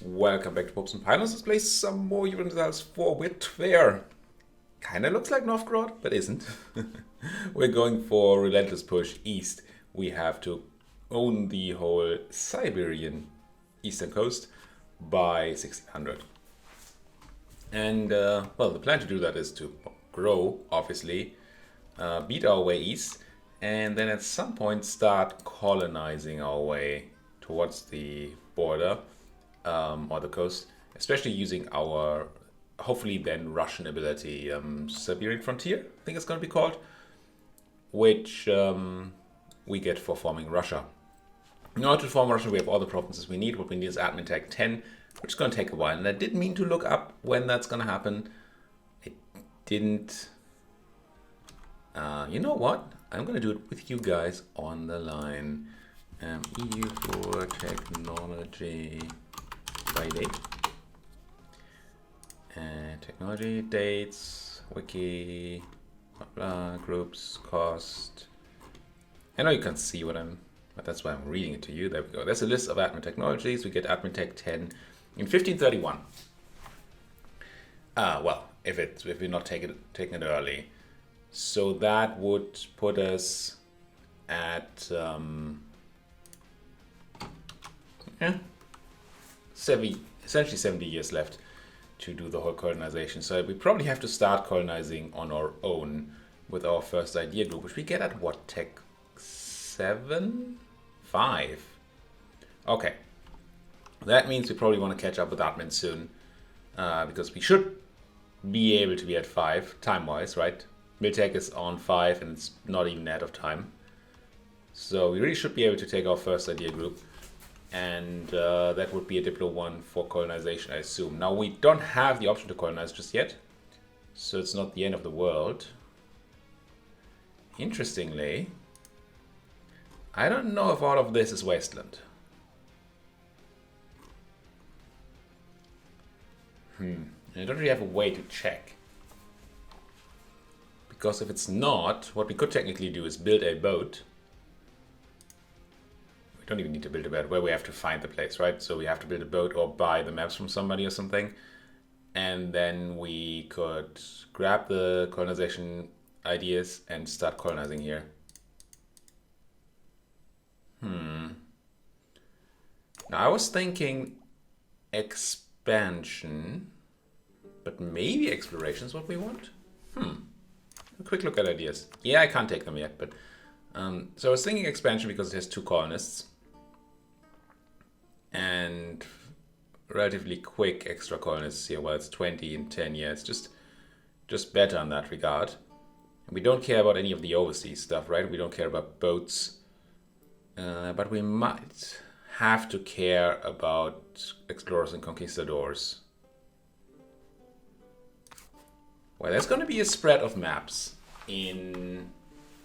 Welcome back to Popes and Pilots. Let's play some more Europa Universalis 4 with Tver. Kinda looks like Novgorod, but isn't. We're going for Relentless Push East. We have to own the whole Siberian eastern coast by 1600. And, well, the plan to do that is to grow, obviously, beat our way east, and then at some point start colonizing our way towards the border or the coast, especially using our hopefully then Russian ability, Siberian Frontier, I think it's going to be called, which we get for forming Russia. In order to form Russia, we have all the provinces we need. What we need is admin tech 10, which is going to take a while. And I did mean to look up when that's going to happen. It didn't. You know what? I'm going to do it with you guys on the line. EU for technology by date. And technology, dates, wiki, blah, blah, groups, cost. I know you can't see but that's why I'm reading it to you. There we go. There's a list of admin technologies. We get admin tech 10 in 1531. Well, if we're not taking it early. So that would put us at essentially 70 years left to do the whole colonization. So we probably have to start colonizing on our own with our first idea group, which we get at what, tech 7? 5? Okay. That means we probably want to catch up with admin soon, because we should be able to be at 5 time-wise, right? Miltech is on 5 and it's not even ahead of time. So we really should be able to take our first idea group. And that would be a Diplo 1 for colonization, I assume. Now, we don't have the option to colonize just yet, so it's not the end of the world. Interestingly, I don't know if all of this is wasteland. I don't really have a way to check. Because if it's not, what we could technically do is build a boat. We don't even need to build a boat, where we have to find the place, right? So we have to build a boat or buy the maps from somebody or something. And then we could grab the colonization ideas and start colonizing here. Now I was thinking expansion, but maybe exploration is what we want? A quick look at ideas. Yeah, I can't take them yet, but so I was thinking expansion because it has 2 colonists and relatively quick extra colonists here. Well, it's 20 in 10 years, just better in that regard. And we don't care about any of the overseas stuff, right? We don't care about boats, but we might have to care about explorers and conquistadors. Well, there's going to be a spread of maps in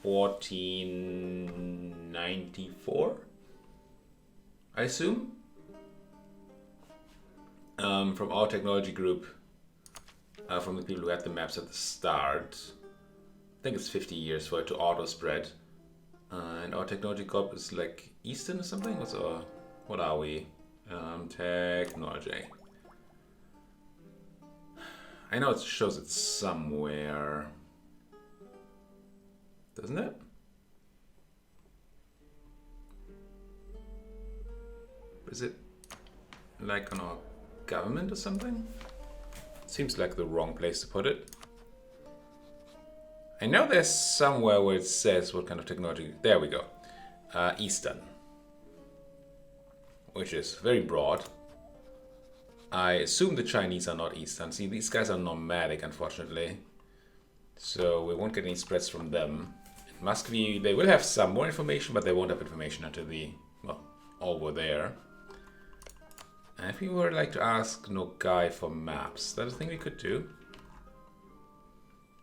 1494, I assume, from our technology group, from the people who had the maps at the start. I think it's 50 years for it to auto spread, and our technology group is like Eastern or something. What are we? Technology. I know it shows it somewhere, doesn't it? Is it like on our government or something? Seems like the wrong place to put it. I know there's somewhere where it says what kind of technology. There we go. Eastern. Which is very broad. I assume the Chinese are not Eastern. See, these guys are nomadic, unfortunately. So we won't get any spreads from them. In Muscovy, they will have some more information, but they won't have information until over there. And if we were like to ask Nogai for maps, that's a thing we could do.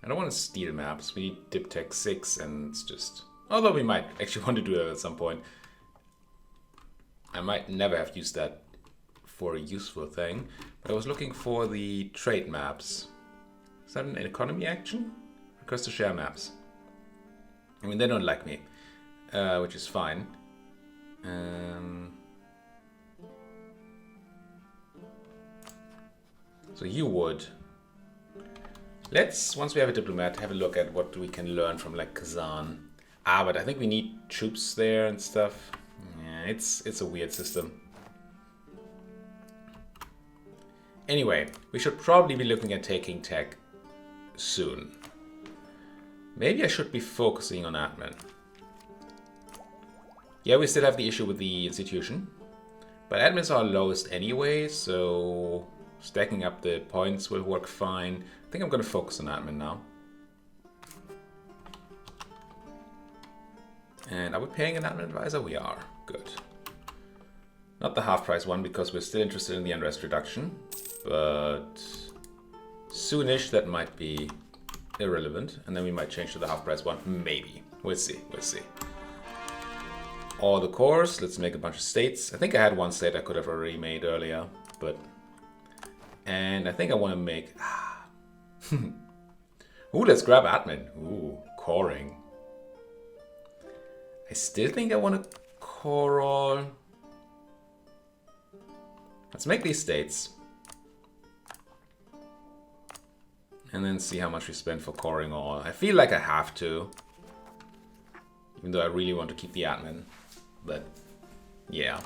I don't want to steal maps. We need Dip Tech 6, and it's just... Although we might actually want to do that at some point. I might never have used that for a useful thing, but I was looking for the trade maps. Is that an economy action? Request to share maps. I mean, they don't like me, which is fine. So you would. Let's, once we have a diplomat, have a look at what we can learn from like Kazan. Ah, but I think we need troops there and stuff. Yeah, it's a weird system. Anyway, we should probably be looking at taking tech soon. Maybe I should be focusing on admin. Yeah, we still have the issue with the institution. But admins are lowest anyway, so stacking up the points will work fine. I think I'm going to focus on admin now. And are we paying an admin advisor? We are. Good. Not the half price one because we're still interested in the unrest reduction. But soonish that might be irrelevant. And then we might change to the half price one. Maybe. We'll see. We'll see. All the cores. Let's make a bunch of states. I think I had one state I could have already made earlier. But... And I think I want to make... Ooh, let's grab admin. Ooh, coring. I still think I want to core all. Let's make these states. And then see how much we spend for coring all. I feel like I have to. Even though I really want to keep the admin. But yeah.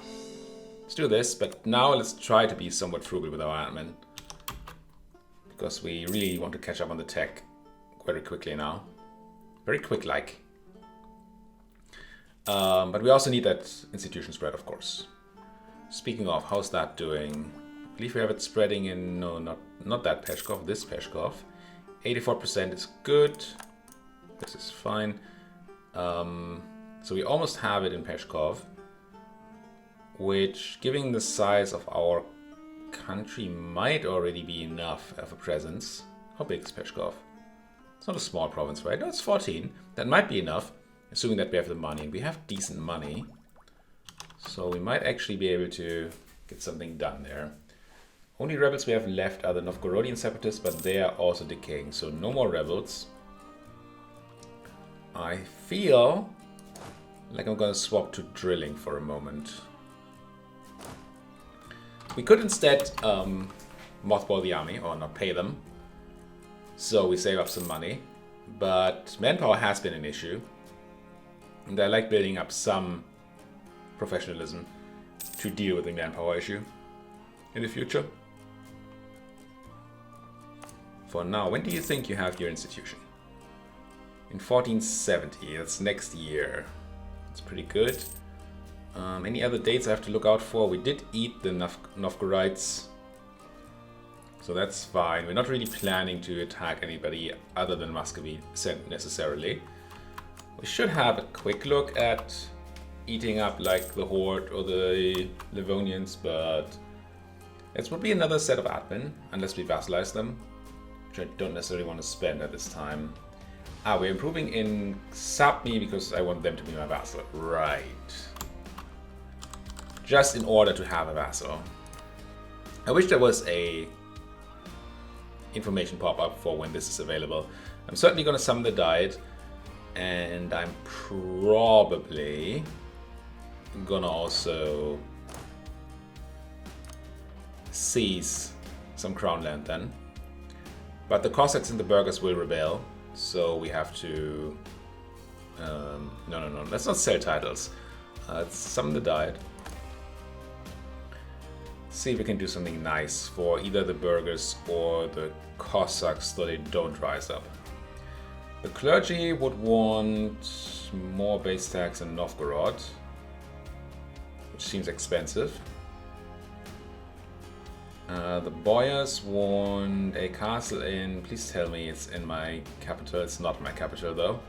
Let's do this. But now let's try to be somewhat frugal with our admin. Because we really want to catch up on the tech very quickly now. Very quick-like. But we also need that institution spread, of course. Speaking of, how's that doing? I believe we have it spreading in... No, not that Peshkov, this Peshkov. 84% is good. This is fine. So we almost have it in Peshkov. Which, given the size of our country, might already be enough of a presence. How big is Peshkov? It's not a small province, right? No, it's 14. That might be enough, assuming that we have the money. And we have decent money. So we might actually be able to get something done there. Only rebels we have left are the Novgorodian separatists, but they are also decaying. So no more rebels. I feel like I'm going to swap to drilling for a moment. We could instead mothball the army, or not pay them. So we save up some money. But manpower has been an issue. And I like building up some professionalism to deal with the manpower issue in the future. For now, when do you think you have your institution? In 1470, that's next year. That's pretty good. Any other dates I have to look out for? We did eat the Novgorites. So that's fine. We're not really planning to attack anybody other than Muscovy necessarily. We should have a quick look at eating up like the Horde or the Livonians, but it would be another set of admin, unless we vassalize them, which I don't necessarily want to spend at this time. Ah, we're improving in Sapmi because I want them to be my vassal. Right. Just in order to have a vassal. I wish there was a information pop-up for when this is available. I'm certainly going to summon the Diet, and I'm probably gonna also seize some crown land then. But the Cossacks and the Burghers will rebel, so we have to... No, let's not sell titles. Let's summon the Diet. See if we can do something nice for either the Burghers or the Cossacks so they don't rise up. The clergy would want more base tax in Novgorod, which seems expensive. The boyars want a castle in... Please tell me it's in my capital. It's not my capital though.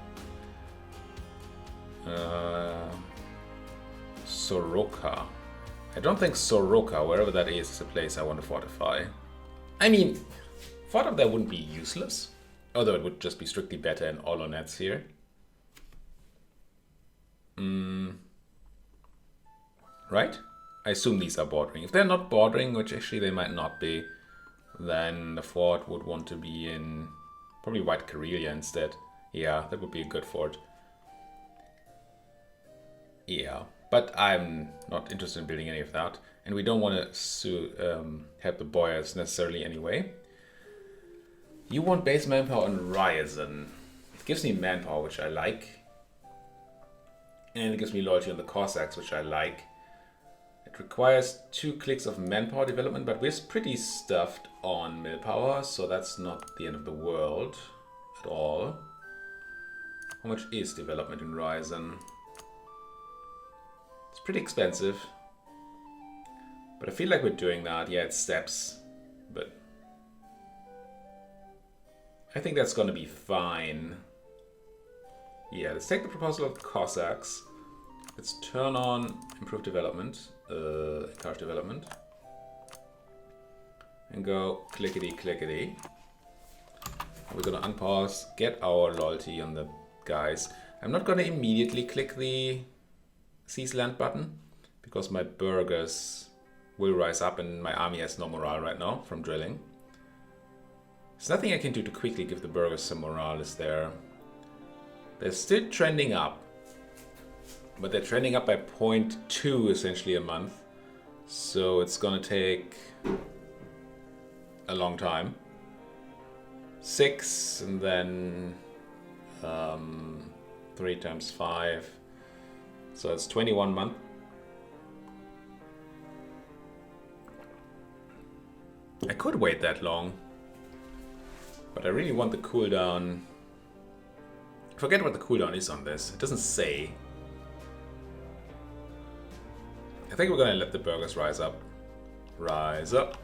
Soroka. I don't think Soroka, wherever that is a place I want to fortify. I mean, fort up there wouldn't be useless. Although it would just be strictly better in Olonets here. Right? I assume these are bordering. If they're not bordering, which actually they might not be, then the fort would want to be in probably White Karelia instead. Yeah, that would be a good fort. Yeah, but I'm not interested in building any of that. And we don't want to help the Boyars necessarily anyway. You want base manpower on Ryazan. It gives me manpower, which I like. And it gives me loyalty on the Cossacks, which I like. It requires 2 clicks of manpower development, but we're pretty stuffed on millpower, so that's not the end of the world at all. How much is development in Ryazan? It's pretty expensive. But I feel like we're doing that. Yeah, it's steps. But I think that's going to be fine. Yeah, let's take the proposal of Cossacks. Let's turn on improved development, encourage development. And go clickety clickety. We're going to unpause, get our loyalty on the guys. I'm not going to immediately click the seize land button because my burghers will rise up and my army has no morale right now from drilling. There's nothing I can do to quickly give the burghers some morale, is there? They're still trending up. But they're trending up by 0.2 essentially a month. So it's gonna take a long time. 6 and then 3 times 5. So it's 21 months. I could wait that long, but I really want the cooldown. Forget what the cooldown is on this. It doesn't say. I think we're gonna let the burghers rise up. Rise up.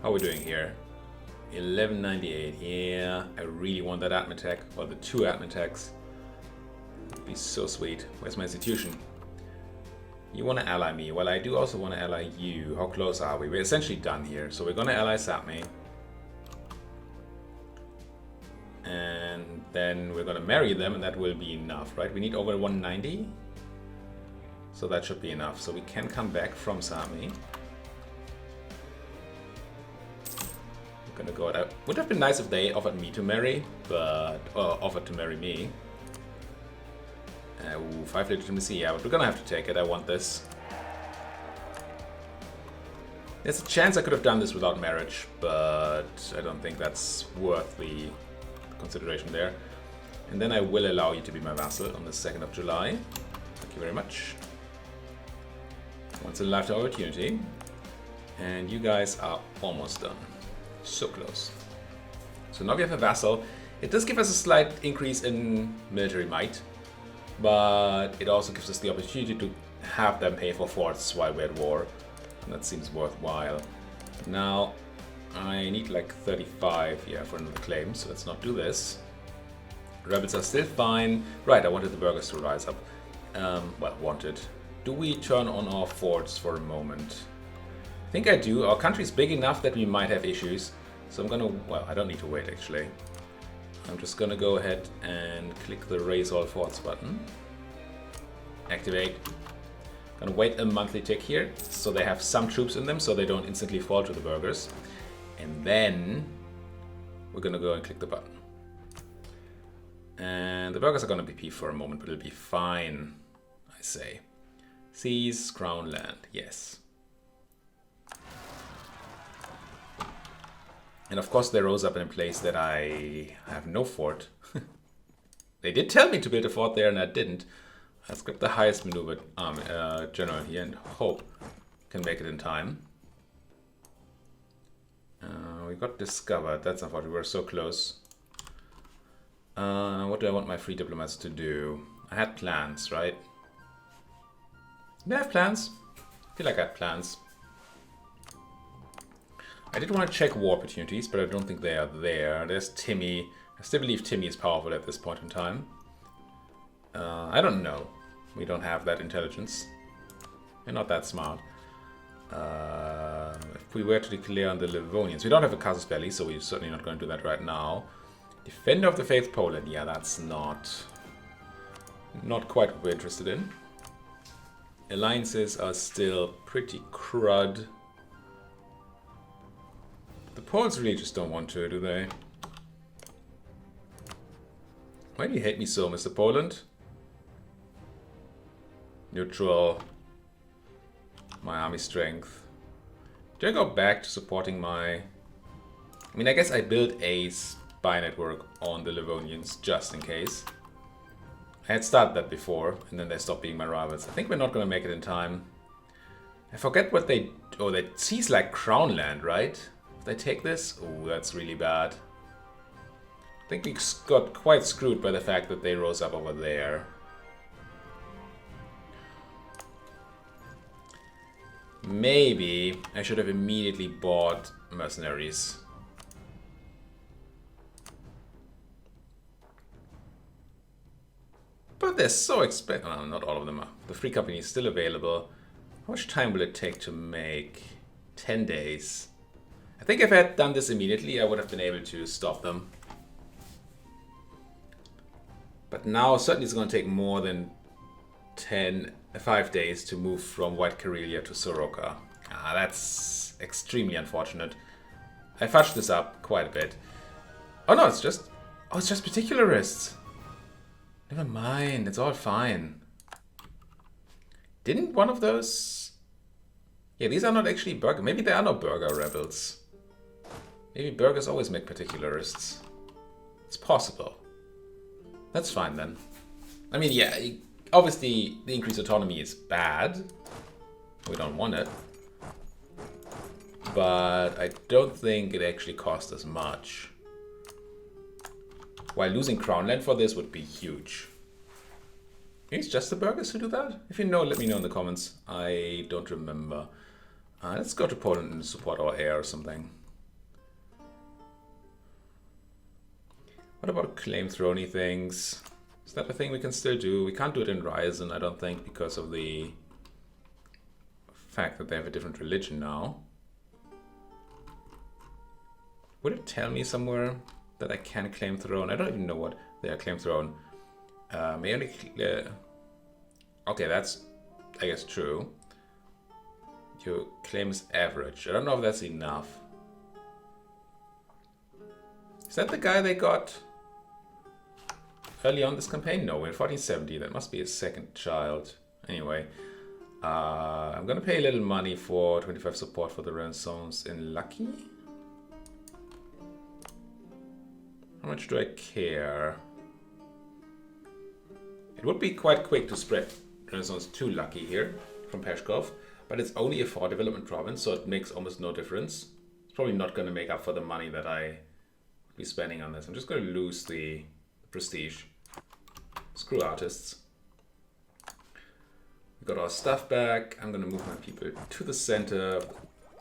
How are we doing here? 1198. Yeah, I really want that admin tech, or the 2 admin techs. It'd be so sweet. Where's my institution? You want to ally me? Well, I do also want to ally you. How close are we? We're essentially done here. So we're going to ally Sapmi. And then we're going to marry them, and that will be enough, right? We need over 190. So that should be enough. So we can come back from Sapmi. We're going to go out. Would have been nice if they offered me to marry, but offered to marry me. 5 legitimacy, yeah, but we're gonna have to take it. I want this. There's a chance I could have done this without marriage, but I don't think that's worth the consideration there. And then I will allow you to be my vassal on the 2nd of July. Thank you very much. Once in a lifetime opportunity. And you guys are almost done. So close. So now we have a vassal. It does give us a slight increase in military might, but it also gives us the opportunity to have them pay for forts while we're at war. And that seems worthwhile. Now, I need like 35, yeah, for another claim, so let's not do this. Rebels are still fine. Right, I wanted the burghers to rise up. Well, wanted. Do we turn on our forts for a moment? I think I do. Our country's big enough that we might have issues. So I'm gonna, well, I don't need to wait actually. I'm just gonna go ahead and click the raise all forts button. Activate. Gonna wait a monthly tick here, so they have some troops in them, so they don't instantly fall to the burghers. And then we're gonna go and click the button. And the burghers are gonna be P for a moment, but it'll be fine, I say. Seize crown land, yes. And of course they rose up in a place that I have no fort. They did tell me to build a fort there and I didn't. Let's grab the highest maneuvered general here and hope can make it in time. We got discovered, that's unfortunate, we were so close. What do I want my free diplomats to do? I had plans, right? Did I have plans? I feel like I had plans. I did want to check war opportunities, but I don't think they are there. There's Timmy. I still believe Timmy is powerful at this point in time. I don't know. We don't have that intelligence. We're not that smart. If we were to declare on the Livonians, we don't have a casus belli, so we're certainly not going to do that right now. Defender of the Faith Poland. Yeah, that's not quite what we're interested in. Alliances are still pretty crud. The Poles really just don't want to, do they? Why do you hate me so, Mr. Poland? Neutral. my army strength. Do I go back to supporting my... I mean, I guess I built a spy network on the Livonians just in case. I had started that before, and then they stopped being my rivals. I think we're not going to make it in time. I forget what they... Oh, that sees like crown land, right? If they take this? Oh, that's really bad. I think we got quite screwed by the fact that they rose up over there. Maybe I should have immediately bought mercenaries. But they're so expensive. Oh, not all of them are. The free company is still available. How much time will it take to make? 10 days. I think if I had done this immediately, I would have been able to stop them. But now certainly it's going to take more than 5 days to move from White Karelia to Soroka. That's extremely unfortunate. I fudged this up quite a bit. Oh no, it's just particularists. Never mind, it's all fine. Didn't one of those... Yeah, these are not actually burger. Maybe they are not burger rebels. Maybe burgers always make particularists. It's possible. That's fine then. I mean, yeah, obviously the increased autonomy is bad. We don't want it. But I don't think it actually costs as much. While losing crown land for this would be huge. Maybe it's just the burgers who do that? If you know, let me know in the comments. I don't remember. Let's go to Poland and support our heir or something. What about claim throny things? Is that a thing we can still do? We can't do it in Ryzen, I don't think, because of the fact that they have a different religion now. Would it tell me somewhere that I can claim throne? I don't even know what they are claim throne. May only... okay, that's, I guess, true. Your claim is average. I don't know if that's enough. Is that the guy they got early on this campaign? No, we're in 1470. That must be his second child. Anyway, I'm gonna pay a little money for 25 support for the Renaissance in Lucky. How much do I care? It would be quite quick to spread Renaissance to Lucky here from Peshkov, but it's only a 4 development province, so it makes almost no difference. It's probably not going to make up for the money that I would be spending on this. I'm just going to lose the prestige. Screw artists. We got our stuff back. I'm going to move my people to the center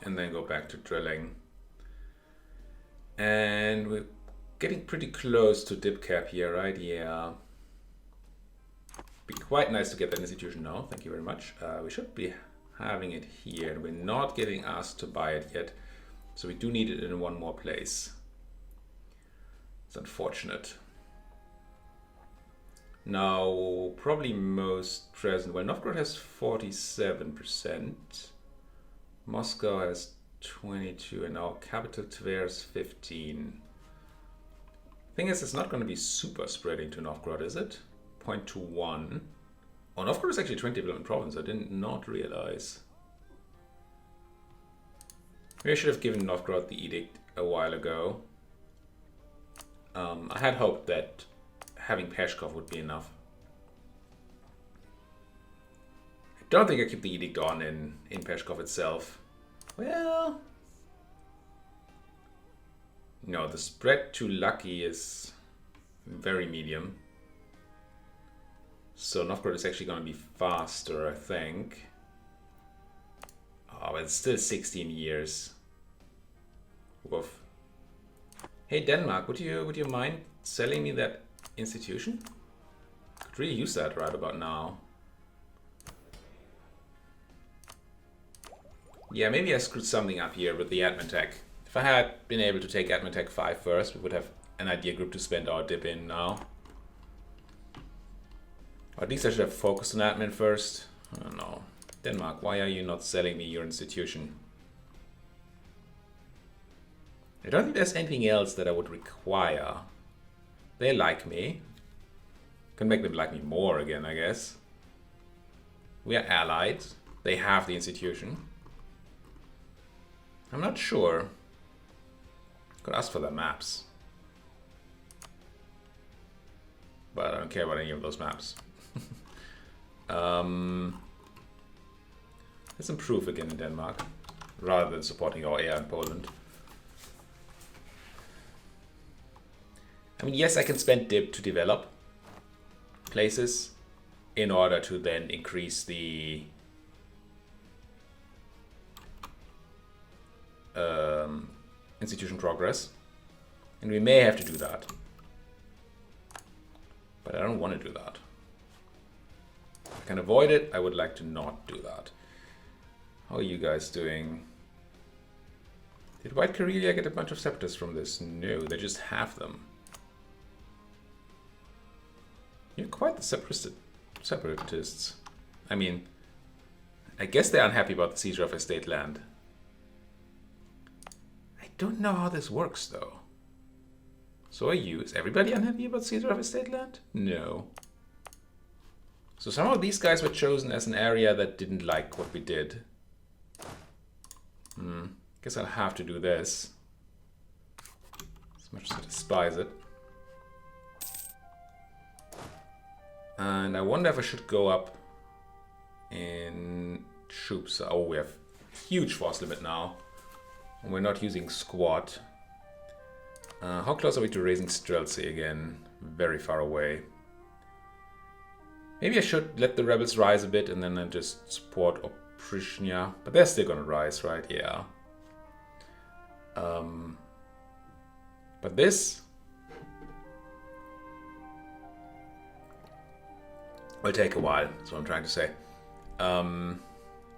and then go back to drilling. And we're getting pretty close to dip cap here, right? Yeah. Be quite nice to get that institution now. Thank you very much. We should be having it here. We're not getting asked to buy it yet, so we do need it in one more place. It's unfortunate. Now, probably most present. Well, Novgorod has 47%. Moscow has 22, and our capital Tver is 15. Thing is, it's not going to be super spreading to Novgorod, is it? 0.21. Oh, Novgorod is actually 20 development province. I did not realize. Maybe I should have given Novgorod the edict a while ago. I had hoped that having Peshkov would be enough. I don't think I keep the edict on in Peshkov itself. Well... no, the spread to Lucky is very medium. So Novgorod is actually going to be faster, I think. Oh, but it's still 16 years. Woof. Hey Denmark, would you mind selling me that institution? Could really use that right about now. Yeah, maybe I screwed something up here with the admin tech. If I had been able to take admin tech 5 first, we would have an idea group to spend our dip in now. Or at least I should have focused on admin first. I don't know. Denmark, why are you not selling me your institution? I don't think there's anything else that I would require. They like me. Can make them like me more again, I guess. We are allied. they have the institution. I'm not sure. Could ask for their maps. But I don't care about any of those maps. Let's improve again in Denmark, rather than supporting our air in Poland. I mean, yes, I can spend DIB to develop places in order to then increase the institution progress. And we may have to do that. But I don't want to do that. If I can avoid it, I would like to not do that. How are you guys doing? Did White Karelia get a bunch of scepters from this? No, they just have them. You're quite the separatists. I mean, I guess they're unhappy about the seizure of estate land. I don't know how this works, though. So are you. Is everybody unhappy about seizure of estate land? No. So somehow these guys were chosen as an area that didn't like what we did. Guess I'll have to do this. As much as I despise it. And I wonder if I should go up in troops. Oh, we have huge force limit now. And we're not using squad. How close are we to raising Streltsy again? Very far away. Maybe I should let the rebels rise a bit and then I just support Oprishnia. But they're still gonna rise, right? Yeah. But this will take a while, that's what I'm trying to say.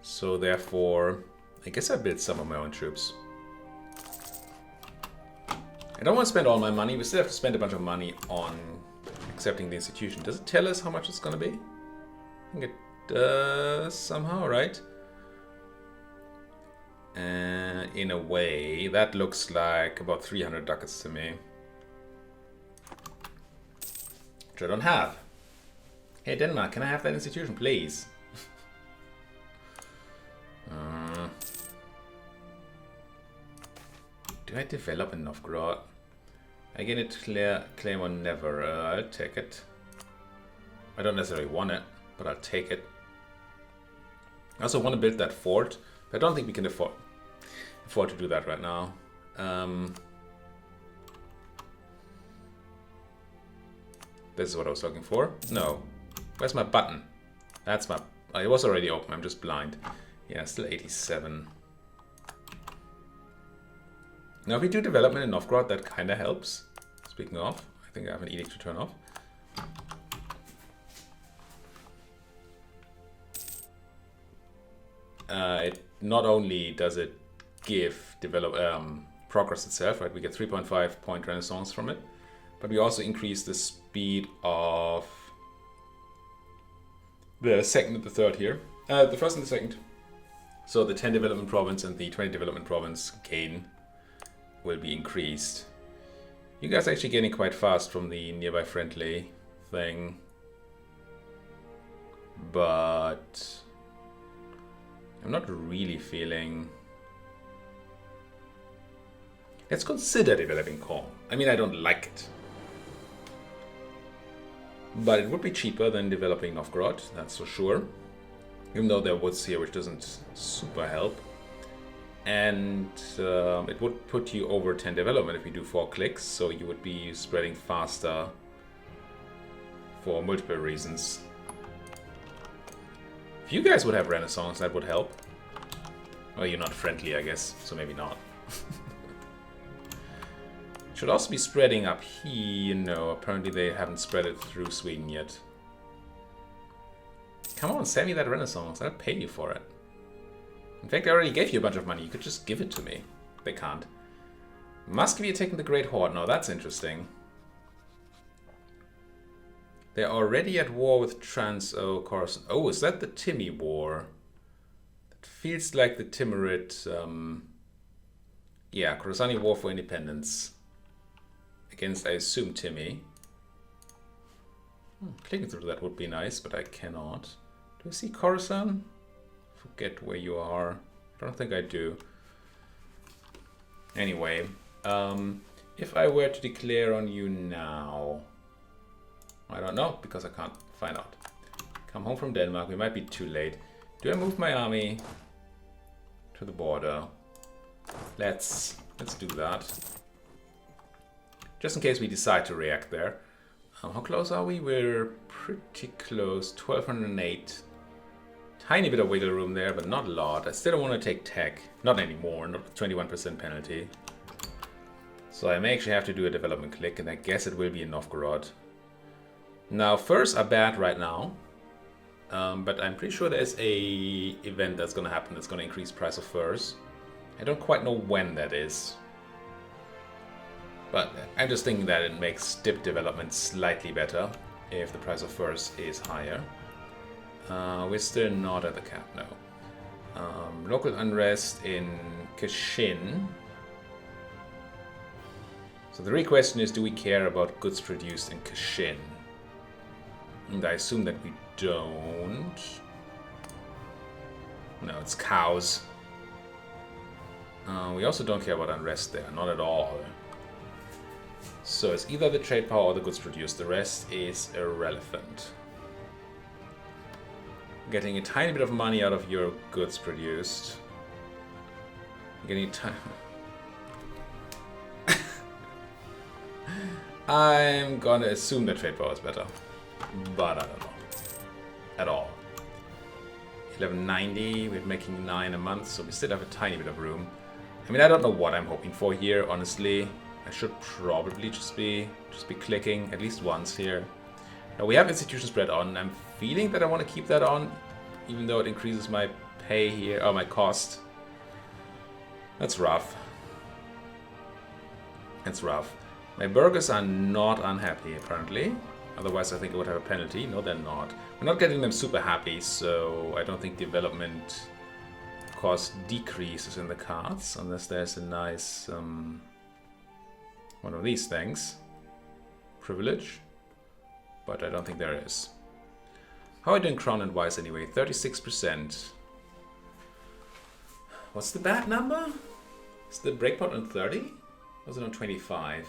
So therefore, I guess I built some of my own troops. I don't want to spend all my money. We still have to spend a bunch of money on accepting the institution. Does it tell us how much it's going to be? I think it does somehow, right? In a way, that looks like about 300 ducats to me. Which I don't have. Hey Denmark, can I have that institution, please? Do I develop in Novgorod? I get it claim on never. I'll take it. I don't necessarily want it, but I'll take it. I also want to build that fort. I don't think we can afford to do that right now. This is what I was looking for. No. Where's my button? That's my... Oh, it was already open. I'm just blind. Yeah, still 87. Now, if we do development in Novgorod, that kind of helps. Speaking of, I think I have an edict to turn off. It not only does it give progress itself, right? We get 3.5 point renaissance from it, but we also increase the speed of the second and the third here. The first and the second. So the 10 development province and the 20 development province gain will be increased. You guys are actually getting quite fast from the nearby friendly thing. But I'm not really feeling... Let's consider developing Corn. I mean, I don't like it. But it would be cheaper than developing Novgorod, that's for sure. Even though there are woods here, which doesn't super help. And it would put you over 10 development if you do 4 clicks, so you would be spreading faster for multiple reasons. If you guys would have Renaissance, that would help. Well, you're not friendly, I guess, so maybe not. Should also be spreading up here. No, apparently they haven't spread it through Sweden yet. Come on, send me that Renaissance. I'll pay you for it. In fact, I already gave you a bunch of money. You could just give it to me. They can't. Muscovy are taking the Great Horde. Now, that's interesting. They're already at war with Coruscant. Oh, is that the Timmy War? It feels like the Timurid... yeah, Coruscant War for Independence. Against, I assume, Timmy. Clicking through that would be nice, but I cannot. Do I see Coruscant? forget where you are. I don't think I do. Anyway, if I were to declare on you now, I don't know because I can't find out. Come home from Denmark. We might be too late. Do I move my army to the border? Let's do that. Just in case we decide to react there. How close are we? We're pretty close. 1208. Tiny bit of wiggle room there, but not a lot. I still don't want to take tech. Not anymore. Not 21% penalty. So I may actually have to do a development click, and I guess it will be in Novgorod. Now, furs are bad right now. But I'm pretty sure there's a event that's going to happen that's going to increase price of furs. I don't quite know when that is. But I'm just thinking that it makes dip development slightly better if the price of furs is higher. We're still not at the cap, no. Local unrest in Kashin. So the real question is, do we care about goods produced in Kashin? And I assume that we don't. No, it's cows. We also don't care about unrest there, not at all. So it's either the trade power or the goods produced. The rest is irrelevant. Getting a tiny bit of money out of your goods produced. Getting I'm gonna assume that trade power is better, but I don't know at all. 1190, we're making 9 a month, so we still have a tiny bit of room. I mean, I don't know what I'm hoping for here, honestly. I should probably just be clicking at least once here. Now we have institution spread on. I'm feeling that I want to keep that on, even though it increases my pay here, or my cost. That's rough. It's rough. My burghers are not unhappy, apparently. Otherwise, I think I would have a penalty. No, they're not. We're not getting them super happy, so I don't think development cost decreases in the cards, unless there's a nice one of these things. Privilege. But I don't think there is. How are we doing crown and wise anyway? 36%. What's the bad number? Is the breakpoint on 30? Or was it on 25?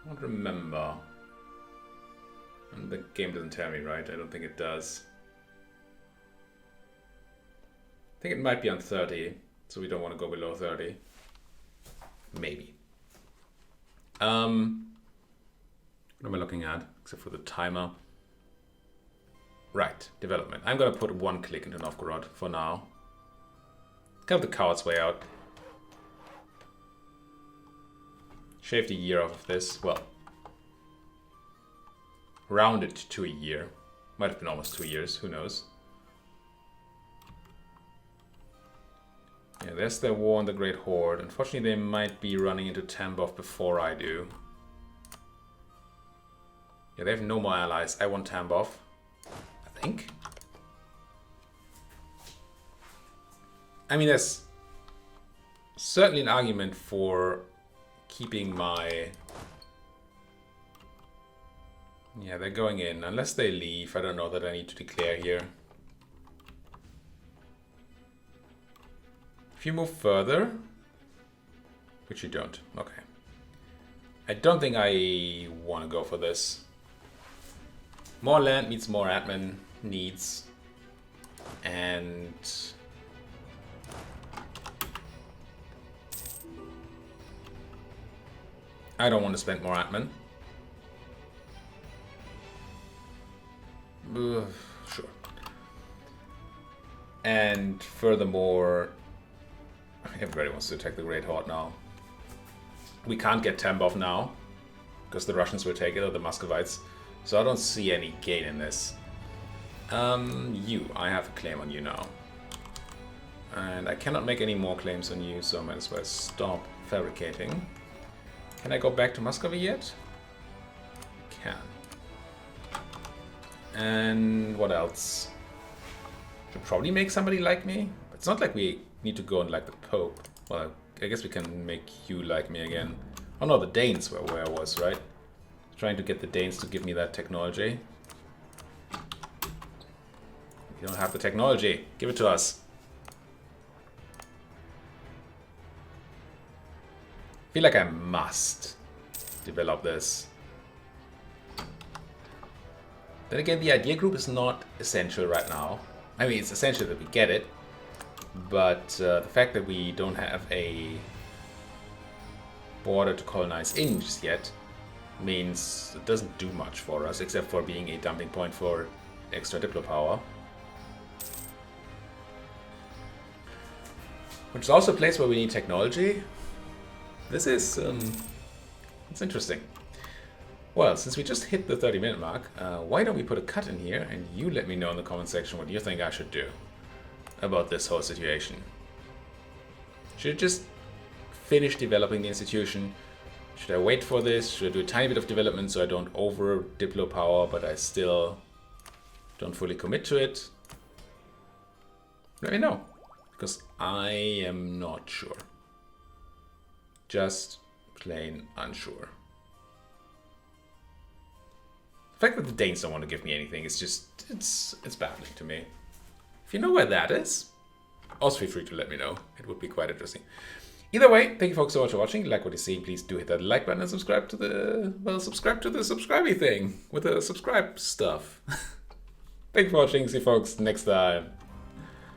I don't remember. And the game doesn't tell me, right? I don't think it does. I think it might be on 30, so we don't want to go below 30. Maybe. What am I looking at? Except for the timer. Right, development. I'm going to put one click into Novgorod for now. Kind of the coward's way out. Shaved a year off of this. Well, rounded to a year. Might have been almost 2 years, who knows. Yeah, there's their war on the Great Horde. Unfortunately, they might be running into Tambov before I do. Yeah, they have no more allies. I want Tambov, I think. I mean, there's certainly an argument for keeping my... Yeah, they're going in. Unless they leave, I don't know that I need to declare here. If you move further, which you don't, okay. I don't think I want to go for this. More land means more admin needs. And... I don't want to spend more admin. Sure. And furthermore, everybody wants to attack the Great Horde now. We can't get Tambov now, because the Russians will take it, or the Muscovites. So I don't see any gain in this. I have a claim on you now. And I cannot make any more claims on you, so I might as well stop fabricating. Can I go back to Muscovy yet? Can. And what else? Should probably make somebody like me. It's not like we need to go and like the Pope. Well, I guess we can make you like me again. Oh no, the Danes were where I was, right? Trying to get the Danes to give me that technology. You don't have the technology. Give it to us. I feel like I must develop this. Then again, the idea group is not essential right now. I mean, it's essential that we get it, but the fact that we don't have a border to colonize in just yet means it doesn't do much for us, except for being a dumping point for extra Diplo power. Which is also a place where we need technology. This is, it's interesting. Well, since we just hit the 30-minute mark, why don't we put a cut in here and you let me know in the comment section what you think I should do about this whole situation. Should I just finish developing the institution? Should I wait for this? Should I do a tiny bit of development so I don't over Diplo power, but I still don't fully commit to it? Let me know, because I am not sure. Just plain unsure. The fact that the Danes don't want to give me anything is just, it's baffling to me. If you know where that is, also feel free to let me know. It would be quite interesting. Either way, thank you folks so much for watching. If you like what you see, please do hit that like button and subscribe to the, well, subscribe to the subscribey thing with the subscribe stuff. Thank you for watching. See you folks next time.